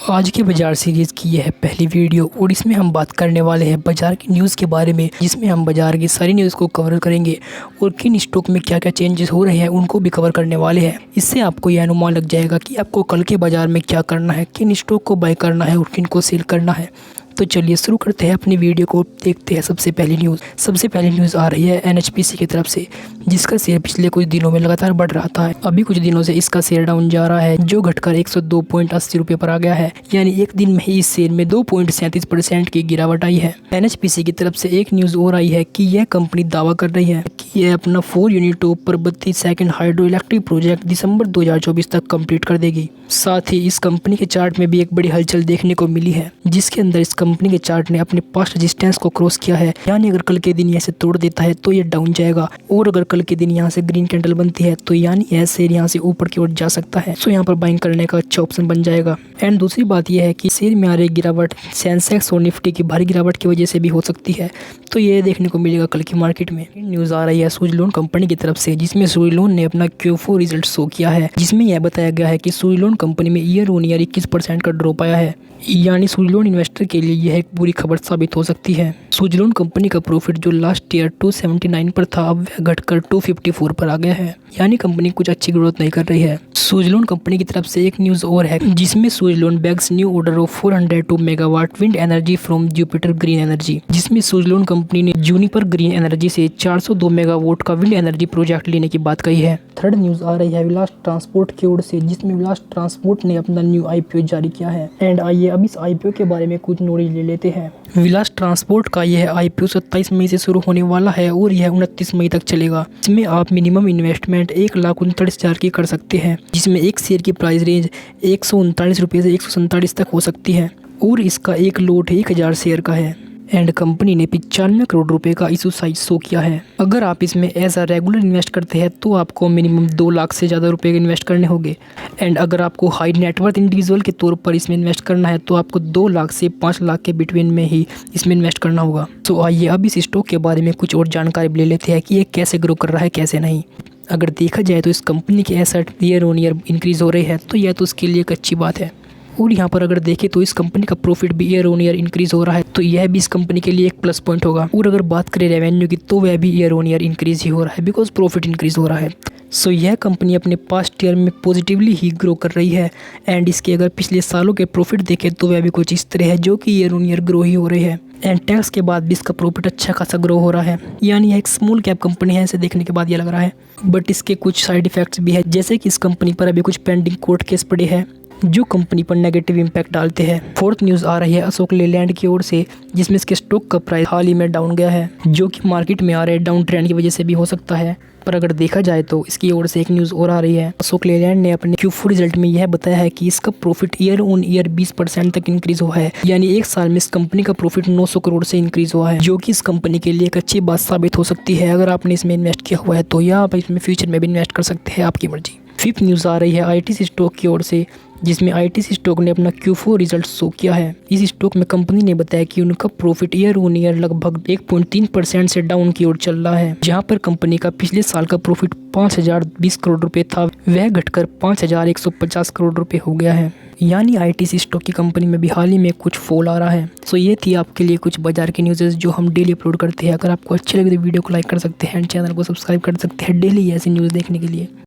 आज के बाजार सीरीज की यह पहली वीडियो और इसमें हम बात करने वाले हैं बाजार की न्यूज़ के बारे में, जिसमें हम बाजार की सारी न्यूज़ को कवर करेंगे और किन स्टॉक में क्या क्या चेंजेस हो रहे हैं उनको भी कवर करने वाले हैं। इससे आपको यह अनुमान लग जाएगा कि आपको कल के बाजार में क्या करना है, किन स्टॉक को बाय करना है और किन को सेल करना है। तो चलिए शुरू करते हैं अपनी वीडियो को। देखते हैं सबसे पहली न्यूज़ आ रही है एनएचपीसी की तरफ से, जिसका शेयर पिछले कुछ दिनों में लगातार बढ़ रहा था। अभी कुछ दिनों से इसका शेयर डाउन जा रहा है, जो घटकर 102.80 रुपये पर आ गया है। यानी एक दिन में ही इस शेयर में 2.37% की गिरावट आई है। एनएचपीसी की तरफ से एक न्यूज़ और आई है कि यह कंपनी दावा कर रही है कि यह अपना 4 यूनिटों पर 32 सेकंड हाइड्रो इलेक्ट्रिक प्रोजेक्ट दिसंबर 2024 तक कंप्लीट कर देगी। साथ ही इस कंपनी के चार्ट में भी एक बड़ी हलचल देखने को मिली है, जिसके अंदर इस कंपनी के चार्ट ने अपने पास्ट रेजिस्टेंस को क्रॉस किया है। यानी अगर कल के दिन यह से तोड़ देता है तो यह डाउन जाएगा, और अगर कल के दिन यहाँ से ग्रीन कैंडल बनती है तो यानी यह शेयर यहाँ से ऊपर की ओर जा सकता है। सो यहाँ पर बाइंग करने का अच्छा ऑप्शन बन जाएगा। एंड दूसरी बात यह है कि शेयर में आ रही गिरावट सेंसेक्स और निफ्टी की भारी गिरावट की वजह से भी हो सकती है, तो यह देखने को मिलेगा कल की मार्केट में। न्यूज़ आ रही है सुज़लोन कंपनी की तरफ से, जिसमें सुज़लोन ने अपना Q4 रिजल्ट शो किया है, जिसमें यह बताया गया है कि सुज़लोन कंपनी में ईयर ऑन ईयर 21% का ड्रॉप आया है। यानी सुज़लोन इन्वेस्टर के लिए यह एक बुरी खबर साबित हो सकती है। सुज़लोन कंपनी का प्रॉफिट जो लास्ट ईयर 279 पर था, अब वह घटकर 254 पर आ गया है। यानी कंपनी कुछ अच्छी ग्रोथ नहीं कर रही है। सुज़लोन कंपनी की तरफ से एक न्यूज़ और है, जिसमें Suzlon bags new order of 402 megawatt wind energy from Jupiter green energy, जिसमें सुज़लोन कंपनी ने जूनिपर ग्रीन एनर्जी से 402 मेगावाट का विंड एनर्जी प्रोजेक्ट लेने की बात कही है। थर्ड न्यूज़ आ रही है विलास ट्रांसपोर्ट की ओर से, जिसमें विलास ट्रांसपोर्ट ने अपना न्यू IPO जारी किया है। एंड आइए अब इस IPO के बारे में कुछ नॉलेज ले लेते हैं। विलास ट्रांसपोर्ट का यह IPO 27 मई से शुरू होने वाला है और यह 29 मई तक चलेगा। इसमें आप मिनिमम इन्वेस्टमेंट 1,39,000 की कर सकते हैं, जिसमें एक शेयर की प्राइस रेंज 139 रुपये से 147 तक हो सकती है, और इसका एक लोट 1000 शेयर का है। एंड कंपनी ने 95 करोड़ रुपए का इशू साइज शो किया है। अगर आप इसमें एज अ रेगुलर इन्वेस्ट करते हैं तो आपको मिनिमम 2 लाख से ज़्यादा रुपए इन्वेस्ट करने होंगे। एंड अगर आपको हाई नेटवर्थ इंडिविजुअल के तौर पर इसमें इन्वेस्ट करना है तो आपको 2 लाख से 5 लाख के बिटवीन में ही इसमें इन्वेस्ट करना होगा। तो आइए अब इस स्टॉक के बारे में कुछ और जानकारी ले लेते हैं कि ये कैसे ग्रो कर रहा है, कैसे नहीं। अगर देखा जाए तो इस कंपनी के asset year on year increase हो रहे हैं, तो यह तो उसके लिए एक अच्छी बात है। और यहाँ पर अगर देखें तो इस कंपनी का प्रॉफिट भी ईयर ऑन ईयर इंक्रीज़ हो रहा है, तो यह भी इस कंपनी के लिए एक प्लस पॉइंट होगा। और अगर बात करें रेवेन्यू की, तो वह भी ईयर ऑन ईयर इंक्रीज़ ही हो रहा है, बिकॉज प्रॉफिट इंक्रीज़ हो रहा है। सो यह कंपनी अपने पास्ट ईयर में पॉजिटिवली ही ग्रो कर रही है। एंड इसके अगर पिछले सालों के प्रॉफिट देखें तो वह भी कुछ इस तरह है, जो कि ईयर ऑन ईयर ग्रो ही हो रही है। एंड टैक्स के बाद भी इसका प्रॉफिट अच्छा खासा ग्रो हो रहा है। यानी यह एक स्मॉल कैप कंपनी है, इसे देखने के बाद ये लग रहा है। बट इसके कुछ साइड इफेक्ट्स भी है, जैसे कि इस कंपनी पर अभी कुछ पेंडिंग कोर्ट केस पड़े हैं, जो कंपनी पर नेगेटिव इम्पैक्ट डालते हैं। फोर्थ न्यूज़ आ रही है अशोक लेलैंड की ओर से, जिसमें इसके स्टॉक का प्राइस हाल ही में डाउन गया है, जो कि मार्केट में आ रहे डाउन ट्रेंड की वजह से भी हो सकता है। पर अगर देखा जाए तो इसकी ओर से एक न्यूज़ और आ रही है। अशोक लेलैंड ने अपने Q4 रिजल्ट में यह बताया है कि इसका प्रॉफिट ईयर ऑन ईयर 20% तक इंक्रीज हुआ है। यानी एक साल में इस कंपनी का प्रॉफिट 900 करोड़ से इंक्रीज हुआ है, जो कि इस कंपनी के लिए एक अच्छी बात साबित हो सकती है। अगर आपने इसमें इन्वेस्ट किया हुआ है तो या आप इसमें फ्यूचर में भी इन्वेस्ट कर सकते हैं, आपकी मर्जी। फिफ्थ न्यूज़ आ रही है ITC स्टॉक की ओर से, जिसमें ITC स्टॉक ने अपना Q4 रिजल्ट शो किया है। इस स्टॉक में कंपनी ने बताया कि उनका प्रॉफिट ईयर ऑन ईयर लगभग 1.3% से डाउन की ओर चल रहा है, जहां पर कंपनी का पिछले साल का प्रॉफिट 5,020 करोड़ रुपए था, वह घटकर 5,150 करोड़ रुपए हो गया है। यानी ITC स्टॉक की कंपनी में भी हाल ही में कुछ फॉल आ रहा है। सो ये थी आपके लिए कुछ बाजार की न्यूज़ जो हम डेली अपलोड करते हैं। अगर आपको अच्छी लगे तो वीडियो को लाइक कर सकते हैं, चैनल को सब्सक्राइब कर सकते हैं डेली ऐसी न्यूज़ देखने के लिए।